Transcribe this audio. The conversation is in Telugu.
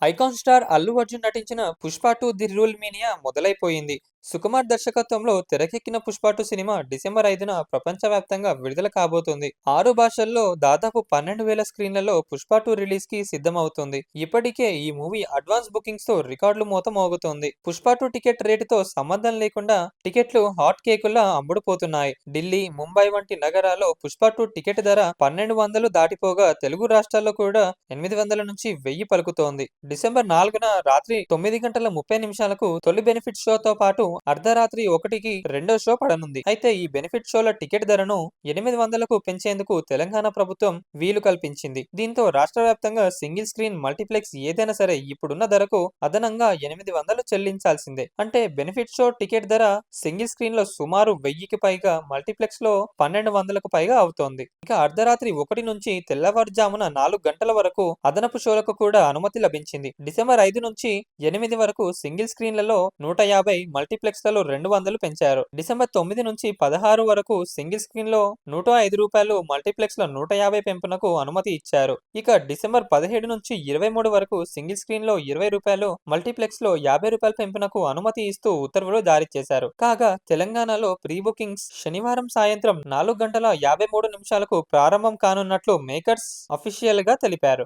ఐకాన్ స్టార్ అల్లు అర్జున్ నటించిన 'పుష్ప 2 ది రూల్ మీనియా' మొదలైపోయింది. సుకుమార్ దర్శకత్వంలో తెరకెక్కిన 'పుష్ప 2' సినిమా డిసెంబర్ 5న ప్రపంచవ్యాప్తంగా విడుదల కాబోతోంది. 6 భాషల్లో దాదాపు 12,000 స్క్రీన్లలో 'పుష్ప 2' రిలీజ్‌కి సిద్ధమవుతోంది. ఇప్పటికే ఈ మూవీ అడ్వాన్స్ బుకింగ్స్‌తో రికార్డులు మోత మోగుతోంది. 'పుష్ప 2' టికెట్ రేటుతో సంబంధం లేకుండా టికెట్లు హాట్ కేకుల్లా అమ్ముడుపోతున్నాయి. ఢిల్లీ, ముంబై వంటి నగరాల్లో 'పుష్ప 2' టికెట్ ధర 1,200 దాటిపోగా తెలుగు రాష్ట్రాల్లో కూడా 800 నుంచి 1000 పలుకుతోంది. డిసెంబర్ 4న రాత్రి 9:30కు తొలి బెనిఫిట్ షోతో పాటు అర్ధరాత్రి 1కి రెండో షో పడనుంది. అయితే ఈ బెనిఫిట్ షోల టికెట్ ధరను 800కు పెంచేందుకు తెలంగాణ ప్రభుత్వం వీలు కల్పించింది. దీంతో రాష్ట్ర వ్యాప్తంగా సింగిల్ స్క్రీన్ మల్టీప్లెక్స్ ఏదైనా సరే ఇప్పుడున్న ధరకు అదనంగా 800 చెల్లించాల్సిందే. అంటే బెనిఫిట్ షో టికెట్ ధర సింగిల్ స్క్రీన్ లో సుమారు 1000కి పైగా, మల్టీప్లెక్స్ లో 1200కు పైగా అవుతోంది. ఇక అర్ధరాత్రి 1 నుంచి తెల్లవారుజామున 4 గంటల వరకు అదనపు షోలకు కూడా అనుమతి లభించింది. డిసెంబర్ 5 నుంచి 8 వరకు సింగిల్ స్క్రీన్లలో 150, మల్టీప్లెక్స్లలో 200 పెంచారు. డిసెంబర్ 9 నుంచి 16 వరకు సింగిల్ స్క్రీన్లో రూ. 105, మల్టీప్లెక్స్లో 150 పెంపునకు అనుమతి ఇచ్చారు. ఇక డిసెంబర్ 17 నుంచి 23 వరకు సింగిల్ స్క్రీన్లో రూ. 20, మల్టీప్లెక్స్లో రూ. 50 పెంపునకు అనుమతి ఇస్తూ ఉత్తర్వులు జారీ చేశారు. కాగా తెలంగాణలో ప్రీ బుకింగ్స్ శనివారం సాయంత్రం 4 గంటల 53 నిమిషాలకు ప్రారంభం కానున్నట్లు మేకర్స్ అఫీషియల్ గా తెలిపారు.